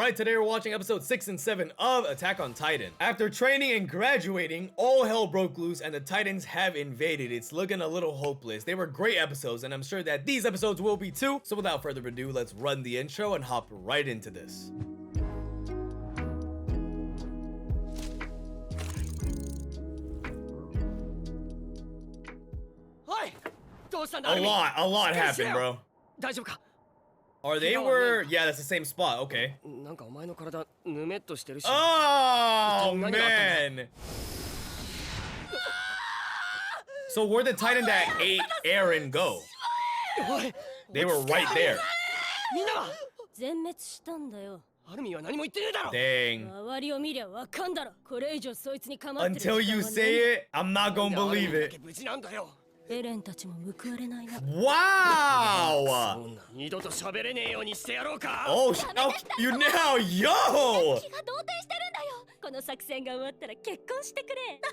Alright, today we're watching episode 6 and 7 of Attack on Titan. After training and graduating, all hell broke loose and the Titans have invaded. It's looking a little hopeless. They were great episodes and I'm sure that these episodes will be too. So without further ado, let's run the intro and hop right into this. A lot happened, bro. Or they were, yeah, that's the same spot, okay. Oh, man. So where'd the Titan that ate EREN go? They were right there. Dang. Until you say it, I'm not gonna believe it. Wow! Oh, you now, yo!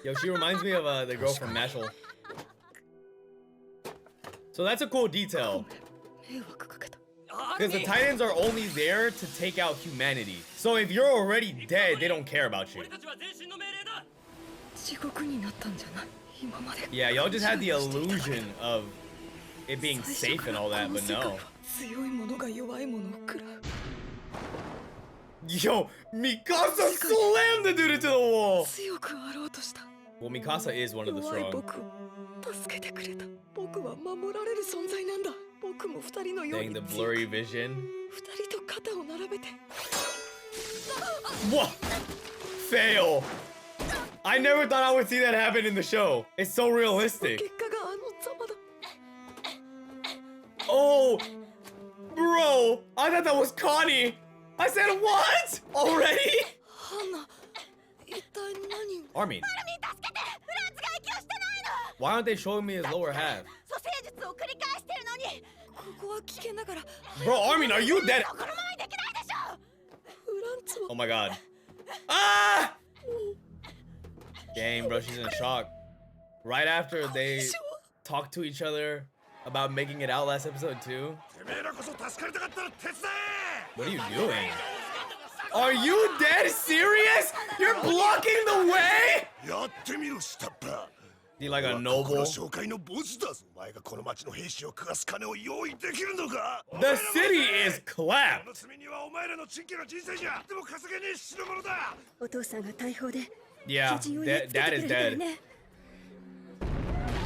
Yo, she reminds me of the girl from Mashal. So that's a cool detail. Because the Titans are only there to take out humanity. So if you're already dead, they don't care about you. Yeah, y'all just had the illusion of it being safe and all that, but no. Yo, Mikasa slammed the dude into the wall! Well, Mikasa is one of the strong. Dang, the blurry vision. What? Fail! I never thought I would see that happen in the show. It's so realistic. Oh, bro, I thought that was Connie. I said what? Already? Armin. Why aren't they showing me his lower half? Bro, Armin, are you dead? Oh my god. Ah! Dang, bro, she's in shock. Right after they talked to each other about making it out last episode too. What are you doing? Are you dead serious? You're blocking the way? You like a noble? The city is clapped. Yeah, Dad is dead.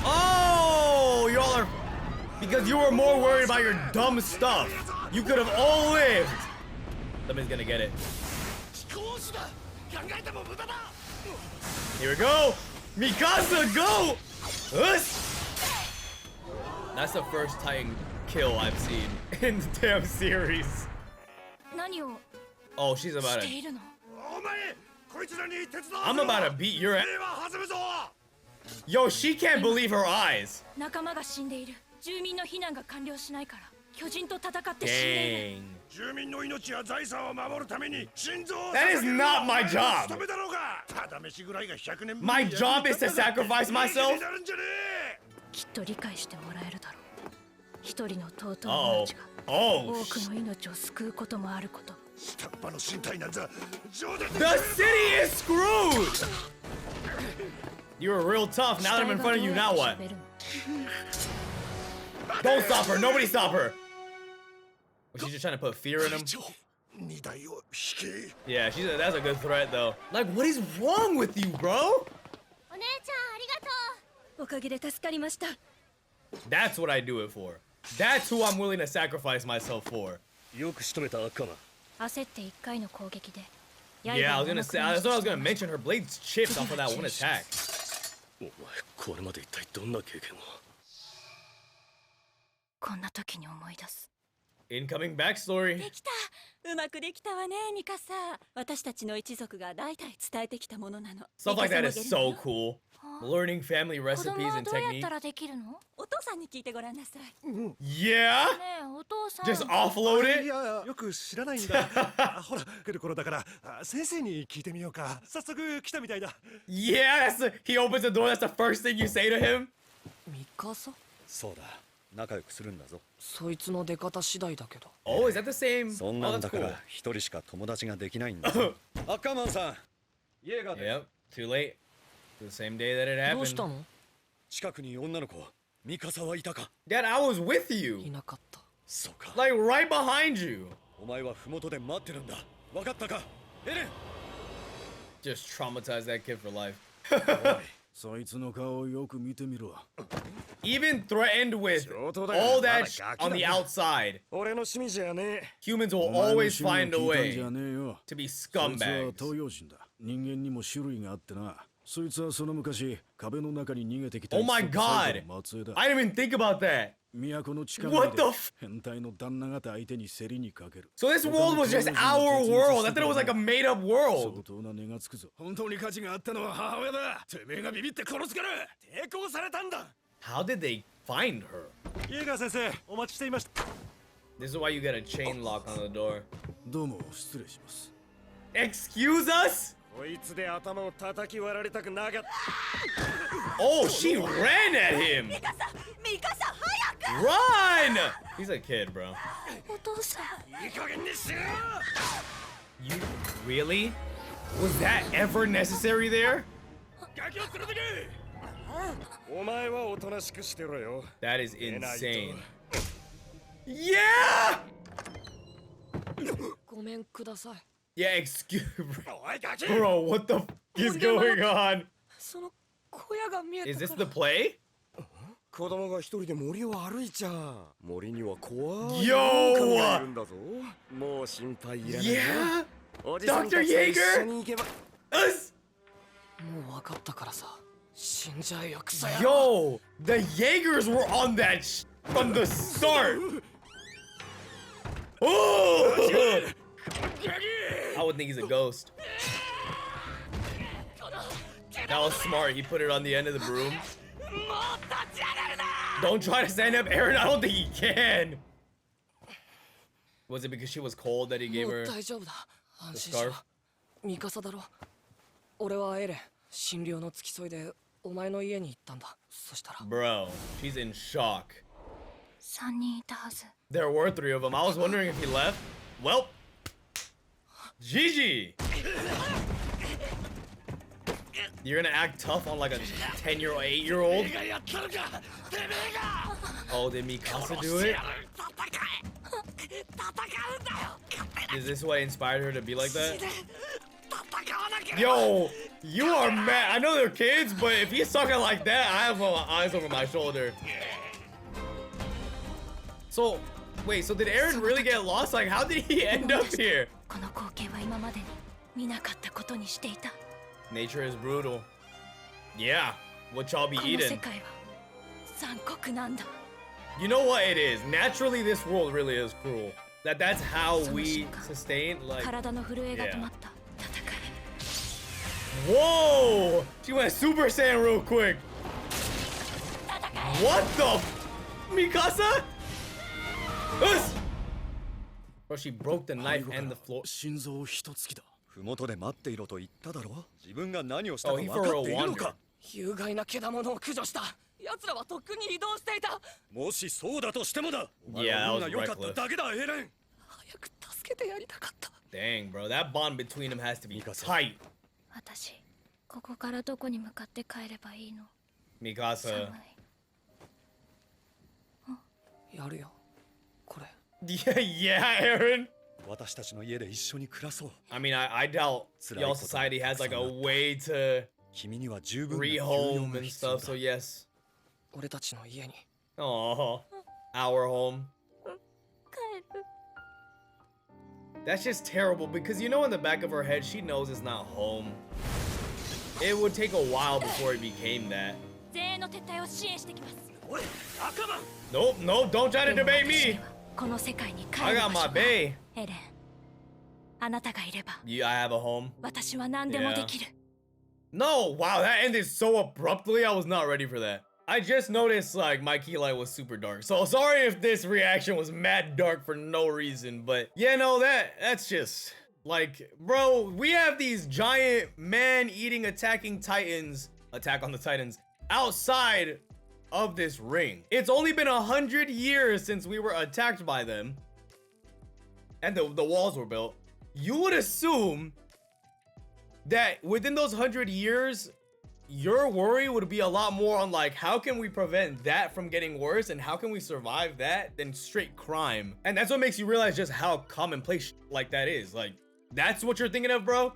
Oh, y'all are... Because you were more worried about your dumb stuff. You could have all lived. Somebody's gonna get it. Here we go. Mikasa, go! That's the first Titan kill I've seen in the damn series. Oh, she's about to... I'm about to beat your ass. Yo, she can't believe her eyes. Dang. That is not my job. My job is to sacrifice myself. Uh-oh. Oh. The city is screwed! You were real tough. Now that I'm in front of you, now what? Don't stop her. Nobody stop her. Was she just trying to put fear in him? Yeah, that's a good threat, though. Like, what is wrong with you, bro? That's what I do it for. That's who I'm willing to sacrifice myself for. Yeah, I was gonna say, that's what I was gonna mention. Her blades chipped off of that one attack. Incoming backstory. Stuff like that is so cool. Learning family recipes and technique. Yeah? Just offload it? Yeah, he opens the door, that's the first thing you say to him? 仲良くするんだぞ。そいつの出方次第だけど。 Oh, is that the same? そん Oh, なん that's だか cool. ら一人しか友達ができないんだぞ。アッカーマンさん、イエーガーです。 Yep, too late. The same day that it どうした happened. の？近くに女の子、ミカサはいたか？ Dad, I was with い you. なかった。そうか。 Like right behind you. お前は麓で待ってるんだ。わかったか？エレン。 Just traumatize that kid for life. そいつの顔をよく見てみろ。 Even threatened with all that on the outside. 俺の趣味じゃねえ。 Humans お will 前の always 趣味を find a 聞いたん way じゃねえよ。 to be そいつは scumbags. 東洋人だ。人間にも種類があってな。そいつはその昔壁の中に逃げてきた Oh my god! 末裔だ。 I didn't even think about that. 都の地下 What 街 the で f- 変態の旦那方相手に競りにかける。 So this world was just our world. I thought it was like a made-up 相 world. 当な値がつくぞ。本当に価値があったのは母親だ。てめえがビビって殺すから。抵抗されたんだ。 How did they find her? イエガー先生、お待ちしていました。 This is why you get a chain lock on the door. どうも失礼します。 Excuse us? こいつで頭を叩き割られたくなかった。 Oh, she ran at him. ミカサ早く Run! He's a kid, bro. お父さんいい加減にしろ。 You really? Was that ever necessary there? ガキを連れてけ。お前はおとなしくしてろよ。 That is insane. Yeah! ごめんください。 Yeah, excuse おいガキ。 bro. What the f is going on? その小屋が見え Is た this か the ら。 play? 子供が一人で森を歩いちゃう。森には怖い Yo! 狼がいるんだぞ。もう心配いらないよ。 Yeah? おじさんたちと一緒に行けば。 Us? もう分かったからさ。死んじゃえよクソ野郎。 Yo, the Jaegers were on that from the start. Oh! I would think he's a ghost. That was smart. He put it on the end of the broom. Don't try to stand up, Aaron. I don't think he can. Was it because she was cold that he gave もう her 大丈夫だ。安 the 心しろ scarf?。ミカサだろ。俺はエレン。診療の付き添いでお前の家に行ったんだ。そしたら。 Bro, she's in shock. 3人いたはず There were 3 of them. I was wondering if he left. Well, GG. You're gonna act tough on like a 10-year-old, 8-year-old? Oh, did Mikasa do it? Is this what inspired her to be like that? Yo, you are mad. I know they're kids, but if he's talking like that, I have my eyes over my shoulder. So, wait, so did Aaron really get lost? Like, how did he end up here? この光景は今までに見なかったことにしていた Nature is brutal. Yeah, what y'all be この世 eating? 界は残酷なんだ You know what it is? Naturally, this world really is cruel. That's how we sustain, like... 体の震えが止まった戦 Whoa! She went Super Saiyan real quick. What the? Mikasa? Us! Bro, she broke the knife and the floor. 心臓一突きだ。麓で待っていろと言っただろ。自分が何をしたか Oh, 分 he か for っ real ているの wondered. か。有害な獣を駆除した。奴らはとっくに移動していた。もしそうだとしてもだ。お前 Yeah, は that 運 was が良かっただけだ、エレン。早く助けてやりたかった。 Dang, bro, that bond between them has to be Mikasa. tight. 私ここからどこに向かって帰ればいいの Mikasa. 寒いやるよ。これ。 Yeah, Aaron. 私たちの家で一緒に暮らそう。 I mean, I doubt y'all society has like a way to 君には十分な休養 rehome が and 必要 stuff, だ so。yes. 俺たちの家に。 Oh, our home. 帰る That's just terrible because you know in the back of her head she knows it's not home. It would take a while before it became that. 全員の撤退を支援してきます おい、赤マン。 Nope, nope, don't try to でも debate 私 me. にはこの世界に帰 I る got 場 my 所が bae. エレンあなたがいれば I have a home. 私は何でもできる No, wow, that ended so abruptly. I was not ready for that. I just noticed like my key light was super dark. So sorry if this reaction was mad dark for no reason, but yeah, no, that's just like, bro, we have these giant man-eating attacking titans, Attack on the Titans, outside of this ring. It's only been 100 years since we were attacked by them. And the walls were built. You would assume that within those 100 years, your worry would be a lot more on like, how can we prevent that from getting worse and how can we survive that than straight crime. And that's what makes you realize just how commonplace like that is. Like, that's what you're thinking of, bro?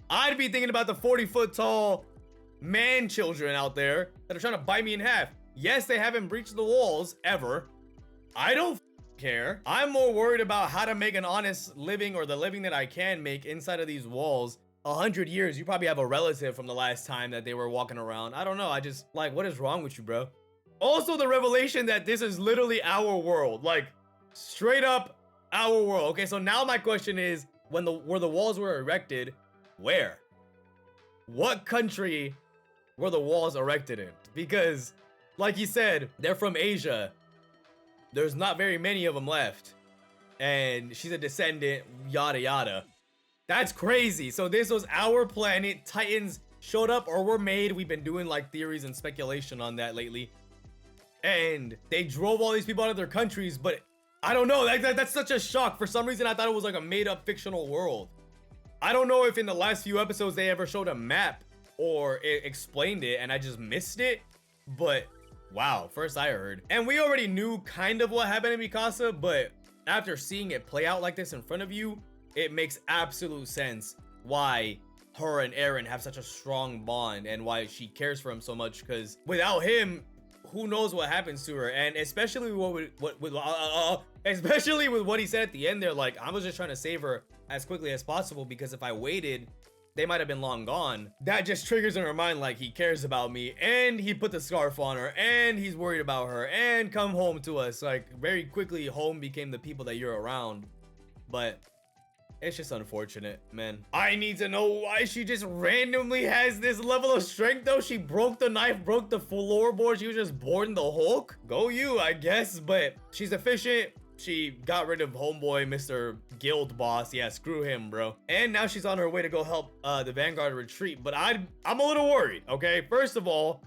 I'd be thinking about the 40-foot tall man children out there that are trying to bite me in half. Yes, they haven't breached the walls ever. I don't care. I'm more worried about how to make an honest living, or the living that I can make inside of these walls. 100 years, you probably have a relative from the last time that they were walking around. I don't know. I just, like, what is wrong with you, bro? Also, the revelation that this is literally our world. Like, straight up our world. Okay, so now my question is, where the walls were erected, where? What country were the walls erected in? Because, like you said, they're from Asia. There's not very many of them left. And she's a descendant, yada yada. That's crazy. So this was our planet. Titans showed up or were made. We've been doing like theories and speculation on that lately. And they drove all these people out of their countries, but I don't know. That's such a shock. For some reason, I thought it was like a made up fictional world. I don't know if in the last few episodes they ever showed a map or explained it and I just missed it. But wow, first I heard. And we already knew kind of what happened in Mikasa, but after seeing it play out like this in front of you, it makes absolute sense why her and Eren have such a strong bond and why she cares for him so much. Because without him, who knows what happens to her? And especially especially with what he said at the end there, like, I was just trying to save her as quickly as possible, because if I waited, they might have been long gone. That just triggers in her mind like he cares about me, and he put the scarf on her, and he's worried about her, and come home to us. Like, very quickly, home became the people that you're around. But it's just unfortunate, man. I need to know why she just randomly has this level of strength, though. She broke the knife, broke the floorboard. She was just born the Hulk. Go you, I guess. But she's efficient. She got rid of homeboy, Mr. Guild Boss. Yeah, screw him, bro. And now she's on her way to go help the Vanguard retreat. But I'm a little worried, okay? First of all,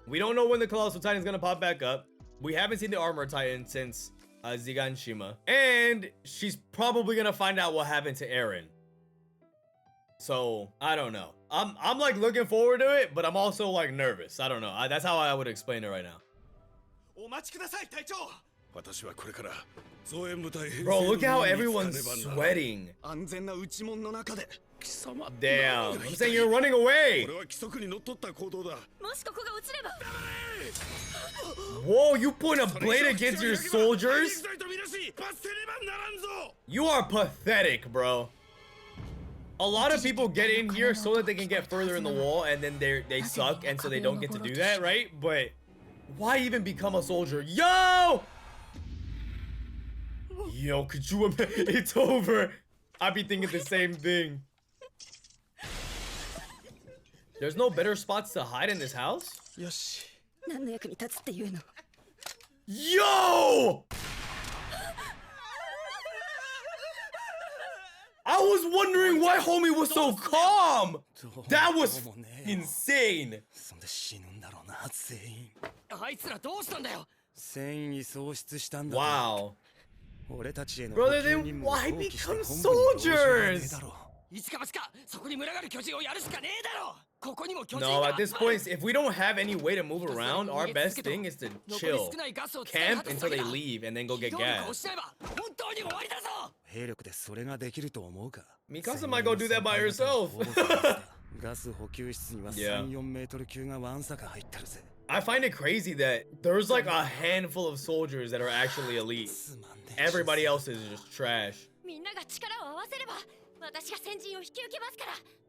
we don't know when the Colossal Titan's gonna pop back up. We haven't seen the Armor Titan since Ziganshima. And she's probably gonna find out what happened to Eren. So, I don't know. I'm like looking forward to it, but I'm also like nervous. I don't know. That's how I would explain it right now. Bro, look at how everyone's sweating. Damn. I'm saying you're running away. Whoa, you point a blade against your soldiers? You are pathetic, bro. A lot of people get in here so that they can get further in the wall, and then they suck, and so they don't get to do that, right? But why even become a soldier? Yo! Yo, could you imagine? It's over. I'd be thinking the same thing. There's no better spots to hide in this house? Yo! I was wondering why homie was so calm. That was insane. Wow. Brother, then why become soldiers? No, at this point, if we don't have any way to move around, our best thing is to chill. Camp until they leave and then go get gas. Mikasa might go do that by herself. Yeah. I find it crazy that there's like a handful of soldiers that are actually elite. Everybody else is just trash.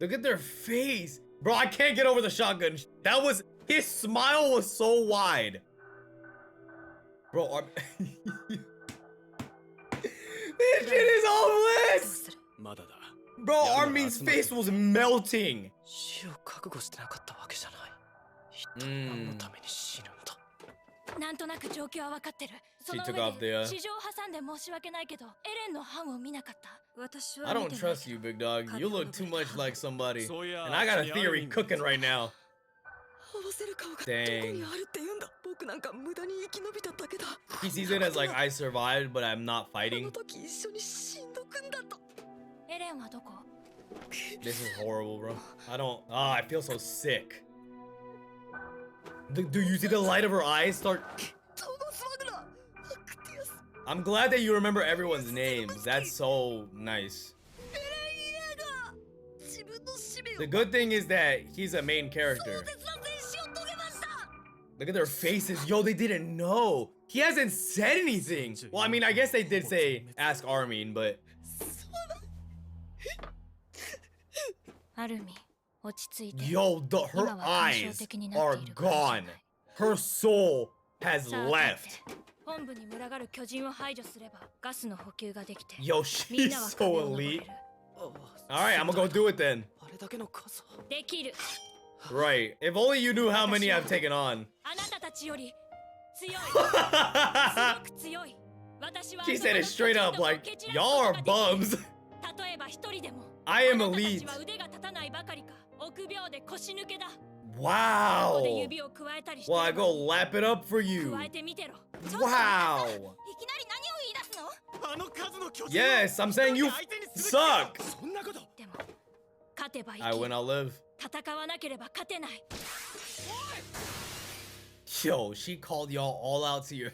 Look at their face. Bro, I can't get over the shotgun. That was, his smile was so wide. Bro, this shit is hopeless. Bro, Armin's face was melting. She took off the I don't trust you, big dog. You look too much like somebody. And I got a theory cooking right now. Dang. 僕なんか無駄に生き延びただけだ。 He sees it as like I survived, but I'm not あ fighting. の時一緒に死んどくんだと。エレンはどこ？ This is horrible, bro. I don't. Ah, I feel so sick. Do you see the light of her eyes start? トマス・マグナ、アクティアス、 I'm glad that you remember everyone's names. That's so nice. エレン・イエーガー。自分の使命を The good thing is that he's a main character. 壮絶な戦死を遂げました。 Look at their faces. Yo, they didn't know. He hasn't said anything. Well, I mean, I guess they did say ask Armin, but アルミン、落ち着いて。 yo, her eyes are gone. Her soul has さあ left. 立って本部に群がる巨人を排除すればガスの補給ができて Yo, みん she's なは so 壁を登れ elite. る。 All right, I'm gonna go do it then. あれだけの数。できる。 Right. If only you knew how many I've taken on. あなたたちより強い。すごく強い。私は She said it straight up like, y'all are bums. 例えば一人でも I am あなたた elite. ちは腕が立たないばかりか臆病で腰抜けだ。 Wow. ここで指を加えたりして Well, I go lap it up for you. 加えてみてろ。 Wow. いきなり何を言い出すの？あの数の巨人 Yes, I'm saying you 相手にすべきだ suck. そんなことでも勝てば生 I き win, I'll live. 戦わなければ勝てない。 Yo, she called y'all all out to you.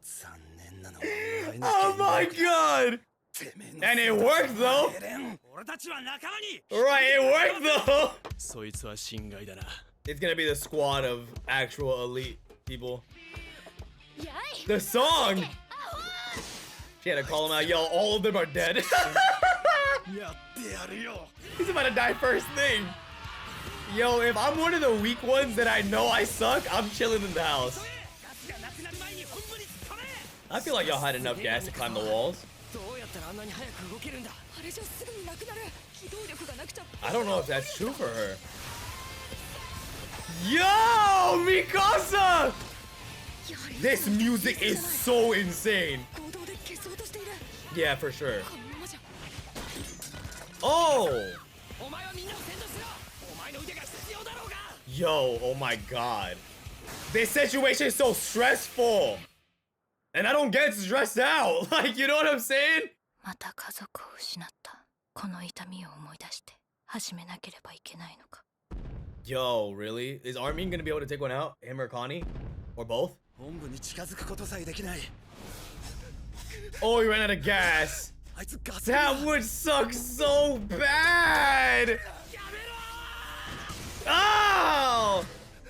残念なのはお前の Oh my god. てめえの And it worked though. エレン俺たちは仲間に Right, it worked though. そいつは侵害だな It's gonna be the squad of actual elite people. やい The song. She had to call them out. Yo, all of them are dead. やってやるよ He's about to die first thing. Yo, if I'm one of the weak ones that I know I suck, I'm chilling in the house. ガスがなくなる前に本部に突っ込め I feel like y'all had enough gas to climb the walls. どうやったらあんなに早く動けるんだ。あれじゃすぐになくなる。機動力がなくちゃ。 I don't know if that's true for her. Yo, Mikasa! This music is so insane. 行動で消そうとしている。 Yeah, for sure. このままじゃ。 Oh! お前はみんなを先導しろ。お前の腕が必要だろうが。 Yo, oh my god. This situation is so stressful. And I don't get stressed out. Like, you know what I'm saying? また家族を失ったこの痛みを思い出して始めなければいけないのか。 Yo, really? Is Armin gonna be able to take one out? Him or Connie? Or both? 本部に近づくことさえできない Oh, he ran out of gas. あいつガス That would suck so bad. Oh!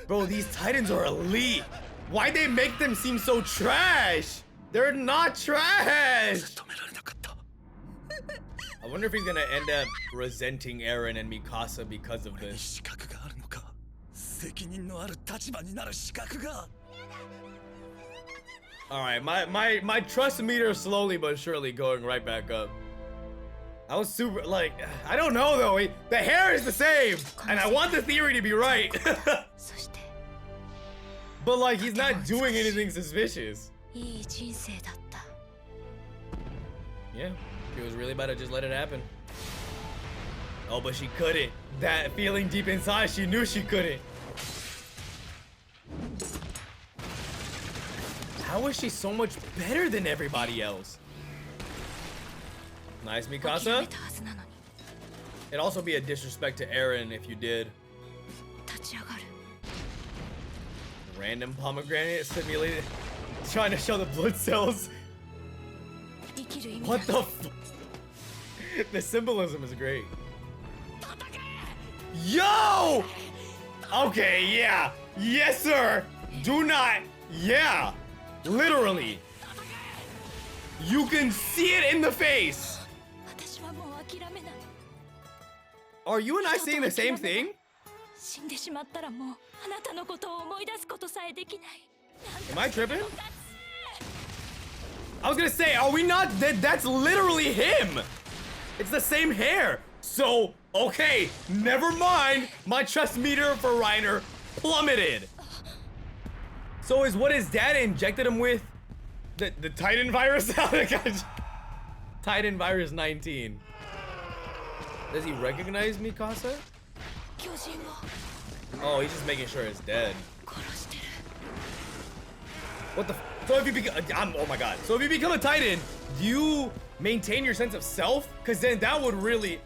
Bro, these Titans are elite. Why'd they make them seem so trash? They're not trash. 止められなかった I wonder if he's gonna end up resenting Eren and Mikasa because of 俺に this. 資格があるのか責任のある立場になる資格が Alright, my trust meter is slowly but surely going right back up. I was super, like, I don't know though. The hair is the same. And I want the theory to be right. そして But like, he's not doing anything suspicious. いい人生だった。 Yeah, she was really about to just let it happen. Oh, but she couldn't. That feeling deep inside, she knew she couldn't. How is she so much better than everybody else? Nice, 諦 Mikasa. めたはずなのに It'd also be a disrespect to Eren if you did. 立ち上がる。 Random pomegranate simulated. Trying to show the blood cells. 生きる意味 What だ the The symbolism is great. Yo! Okay, yeah. Yes, sir. Do not. Yeah. Literally. You can see it in the face. 私はもう諦めない。 Are you and I seeing the same thing? 死んでしまったらもうあなたのことを思い出すことさえできない。 Am I tripping? I was gonna say, are we not? That's literally him. It's the same hair. So, okay, never mind. My trust meter for Reiner plummeted. So is what his dad injected him with the Titan virus? Titan virus 19. Does he recognize Mikasa? 巨人を Oh, he's just making sure it's dead. 殺してる。What the? So if you become, oh my god. So if you become a Titan, do you maintain your sense of self? Because then that would really.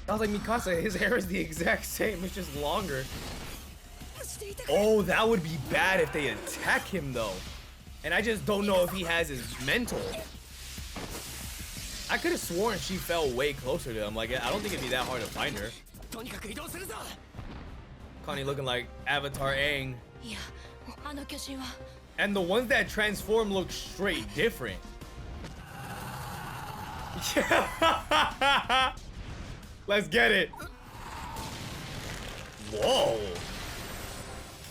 I was like, Mikasa, his hair is the exact same. It's just longer. Oh, that would be bad if they attack him though. And I just don't know if he has his mental. I could have sworn she fell way closer to him. Like, I don't think it'd be that hard to find her. Connie looking like Avatar Aang. And the ones that transform look straight different. Yeah. Let's get it. Whoa.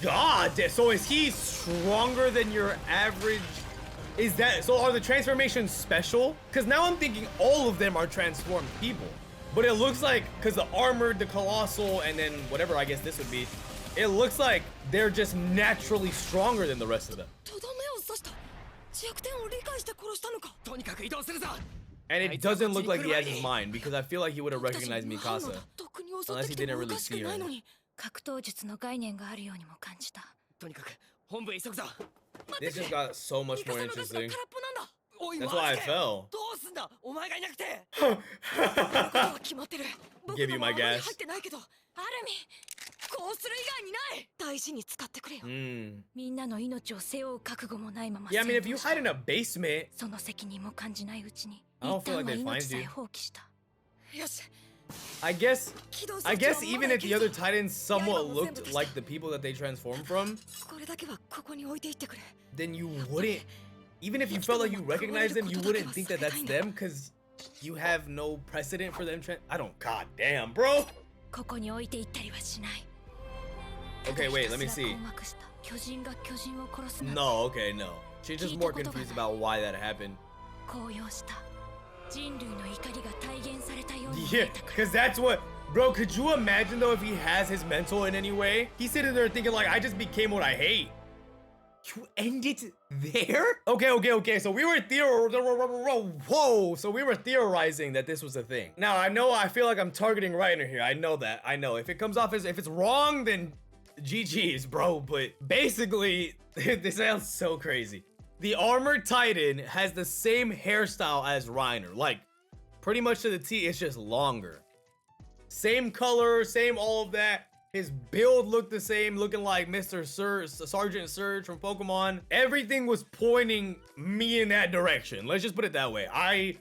God, so is he stronger than your average? Is that, so are the transformations special? Because now I'm thinking all of them are transformed people. But it looks like, because the armored, the colossal, and then whatever I guess this would be, it looks like they're just naturally stronger than the rest of them. And it doesn't look like he has his mind, because I feel like he would have recognized Mikasa. Unless he didn't really see her. 格闘術の概念があるようにも感じた。とにかく本部へ急ぐぞ。 This just got so much more interesting. That's why I fell. どうすんだお前がいなくて。決まってる。 Give you my gas. 入ってないけど、アルミ、こうする以外にない。大事に使ってくれよ。みんなの命を背負う覚悟もないまま。Yeah, I mean, if you hide in a basement, その責任も感じないうちに、 I don't 一 feel 旦 like は they 命 find さえ you. 放棄した。よし。 I guess even if the other Titans somewhat looked like the people that they transformed from, これだけはここに置いていってくれ。 then you wouldn't, even if you felt like you recognized them, you wouldn't think that that's them because you have no precedent for them. I don't, god damn, bro. ここに置いていったりはしない。 Okay, wait, let me see. 巨人が巨人を殺すなんて。 No, okay, no. She's just more confused about why that happened. 高揚した。人類の怒りが体現されたように見 Yeah, えたから。 because that's what, bro, could you imagine though if he has his mental in any way? He's sitting there thinking like, I just became what I hate. You end it there? Okay. So we were So we were theorizing that this was a thing. Now I feel like I'm targeting Reiner here. I know that. I know. If it comes off as, if it's wrong, then GG's, bro. But basically, this sounds so crazy. The armored Titan has the same hairstyle as Reiner. Like, pretty much to the T, it's just longer. Same color, same all of that. His build looked the same, looking like Mr. Sergeant Surge from Pokemon. Everything was pointing me in that direction. Let's just put it that way. I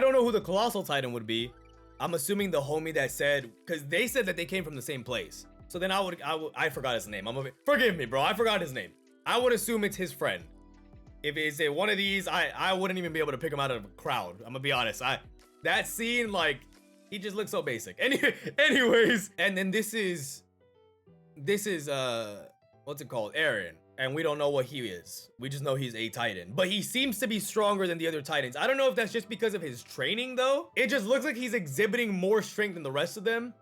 don't know who the Colossal Titan would be. I'm assuming the homie that said, because they said that they came from the same place. So then I forgot his name. Forgive me, bro. I forgot his name. I would assume it's his friend. If it's one of these, I wouldn't even be able to pick him out of a crowd. I'm gonna be honest. That scene, like, he just looks so basic. Anyways, and then this is what's it called? EREN. And we don't know what he is. We just know he's a Titan. But he seems to be stronger than the other Titans. I don't know if that's just because of his training though. It just looks like he's exhibiting more strength than the rest of them.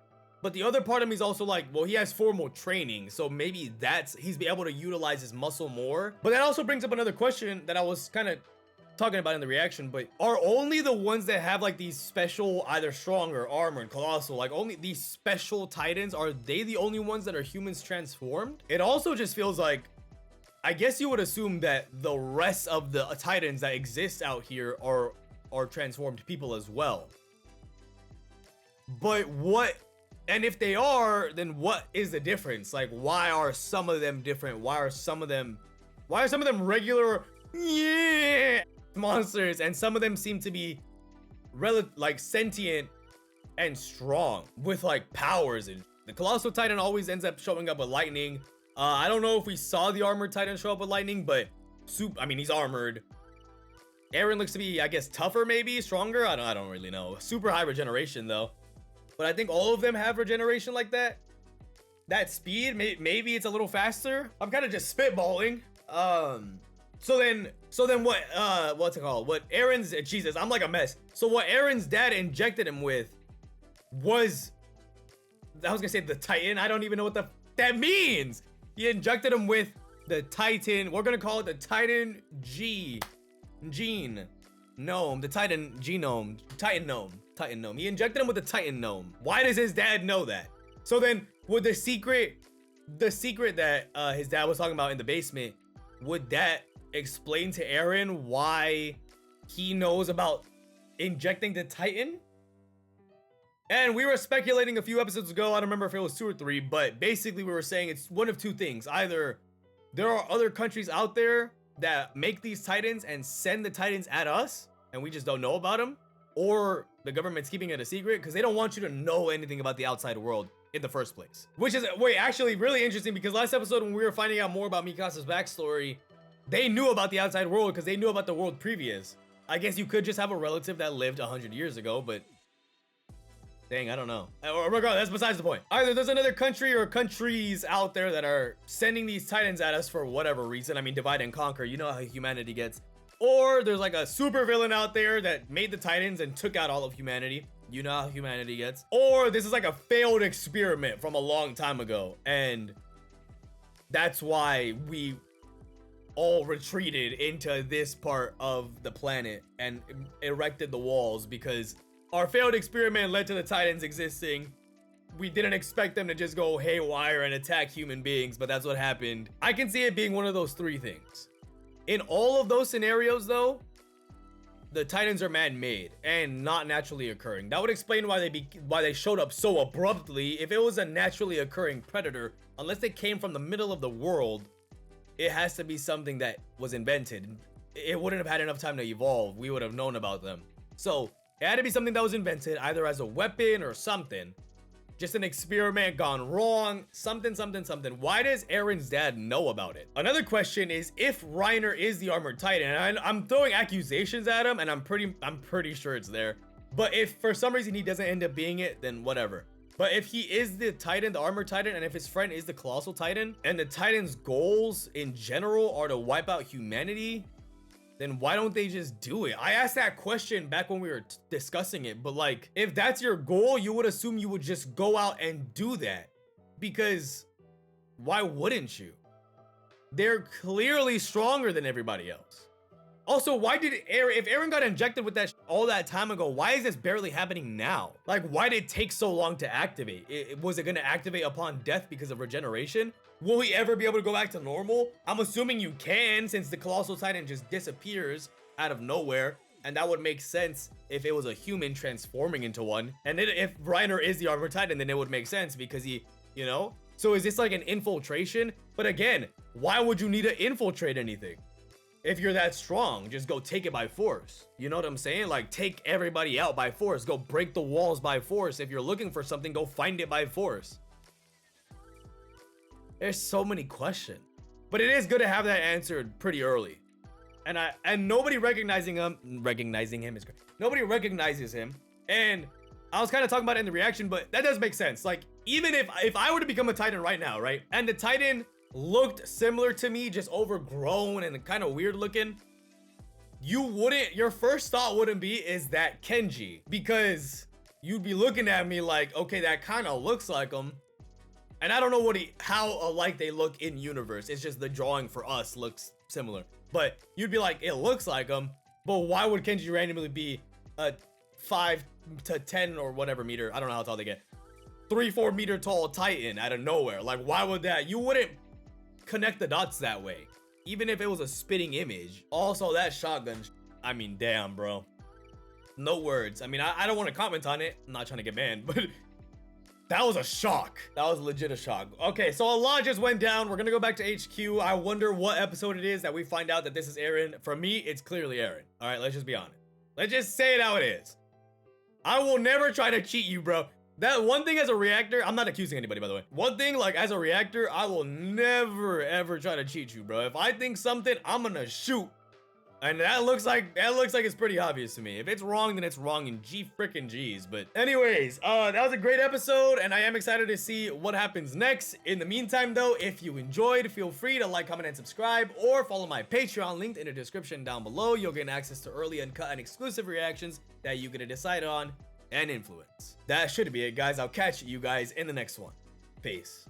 But the other part of me is also like, well, he has formal training, so maybe he's be able to utilize his muscle more. But that also brings up another question that I was kind of talking about in the reaction, but are only the ones that have like these special, either strong or armored, colossal, like only these special Titans, are they the only ones that are humans transformed? It also just feels like, I guess you would assume that the rest of the Titans that exist out here are transformed people as well. But what? And if they are, then what is the difference? Like, why are some of them different? Why are some of them regular monsters, and some of them seem to be like sentient and strong with like powers? And the Colossal Titan always ends up showing up with lightning. I don't know if we saw the armored Titan show up with lightning, but I mean, he's armored. EREN looks to be, I guess, tougher, maybe stronger. I don't really know. Super high regeneration though. But I think all of them have regeneration like that. That speed, maybe it's a little faster. I'm kind of just spitballing. So then what, what's it called? What EREN's, Jesus, I'm like a mess. So what EREN's dad injected him with was, I was gonna say the Titan. I don't even know what that means. He injected him with the Titan. We're gonna call it the Titan gene. Gnome, the Titan genome, Titan gnome. He injected him with the Titan gnome. Why does his dad know that? So then, would the secret that his dad was talking about in the basement, would that explain to Eren why he knows about injecting the Titan? And we were speculating a few episodes ago, I don't remember if it was 2 or 3, but basically we were saying it's one of two things. Either there are other countries out there that make these Titans and send the Titans at us, and we just don't know about them, or the government's keeping it a secret because they don't want you to know anything about the outside world in the first place. Which is, wait, actually really interesting, because last episode when we were finding out more about Mikasa's backstory, they knew about the outside world because they knew about the world previous. I guess you could just have a relative that lived 100 years ago, but dang, I don't know. Or regardless, that's besides the point. Either there's another country or countries out there that are sending these Titans at us for whatever reason. I mean, divide and conquer. You know how humanity gets. Or there's like a super villain out there that made the Titans and took out all of humanity. You know how humanity gets. Or this is like a failed experiment from a long time ago. And that's why we all retreated into this part of the planet and erected the walls, because our failed experiment led to the Titans existing. We didn't expect them to just go haywire and attack human beings, but that's what happened. I can see it being one of those three things. In all of those scenarios, though, the Titans are man-made and not naturally occurring. That would explain why they showed up so abruptly. If it was a naturally occurring predator, unless they came from the middle of the world, it has to be something that was invented. It wouldn't have had enough time to evolve. We would have known about them. So it had to be something that was invented either as a weapon or something. Just an experiment gone wrong. Something. Why does Eren's dad know about it? Another question is if Reiner is the armored titan. And I'm throwing accusations at him, and I'm pretty sure it's there. But if for some reason he doesn't end up being it, then whatever. But if he is the Titan, the armored Titan, and if his friend is the Colossal Titan, and the Titan's goals in general are to wipe out humanity, then why don't they just do it? I asked that question back when we were discussing it, but like, if that's your goal, you would assume you would just go out and do that. Because why wouldn't you? They're clearly stronger than everybody else. Also, why did Eren, if Eren got injected with that all that time ago, why is this barely happening now? Like, why did it take so long to activate? Was it gonna activate upon death because of regeneration? Will he ever be able to go back to normal? I'm assuming you can, since the Colossal Titan just disappears out of nowhere. And that would make sense if it was a human transforming into one. And then if Reiner is the armored Titan, then it would make sense because he, you know? So is this like an infiltration? But again, why would you need to infiltrate anything? If you're that strong, just go take it by force. You know what I'm saying? Like, take everybody out by force. Go break the walls by force. If you're looking for something, go find it by force. There's so many questions. But it is good to have that answered pretty early. And nobody recognizing him is great. Nobody recognizes him. And I was kind of talking about it in the reaction, but that does make sense. Like, even if I were to become a Titan right now, right? And the Titan looked similar to me, just overgrown and kind of weird looking, your first thought wouldn't be, is that Kenji? Because you'd be looking at me like, okay, that kind of looks like him. And I don't know how alike they look in universe. It's just the drawing for us looks similar. But you'd be like, it looks like him. But why would Kenji randomly be a 5 to 10 or whatever meter? I don't know how tall they get. 3-4 meter tall Titan out of nowhere. Like, why would that? You wouldn't connect the dots that way, even if it was a spitting image. Also, that shotgun, I mean, damn, bro, no words. I mean, I don't want to comment on it. I'm not trying to get banned, but that was a shock. That was legit a shock. Okay, so a lot just went down. We're gonna go back to HQ. I wonder what episode it is that we find out that this is Eren. For me, it's clearly Eren. All right, let's just be honest. Let's just say it how it is. I will never try to cheat you, bro. That one thing as a reactor, I'm not accusing anybody, by the way. One thing, like, as a reactor, I will never, ever try to cheat you, bro. If I think something, I'm gonna shoot. And that looks like it's pretty obvious to me. If it's wrong, then it's wrong in G's. But anyways, that was a great episode, and I am excited to see what happens next. In the meantime, though, if you enjoyed, feel free to like, comment, and subscribe, or follow my Patreon linked in the description down below. You'll gain access to early, uncut, and exclusive reactions that you get to decide on and influence. That should be it, guys. I'll catch you guys in the next one. Peace.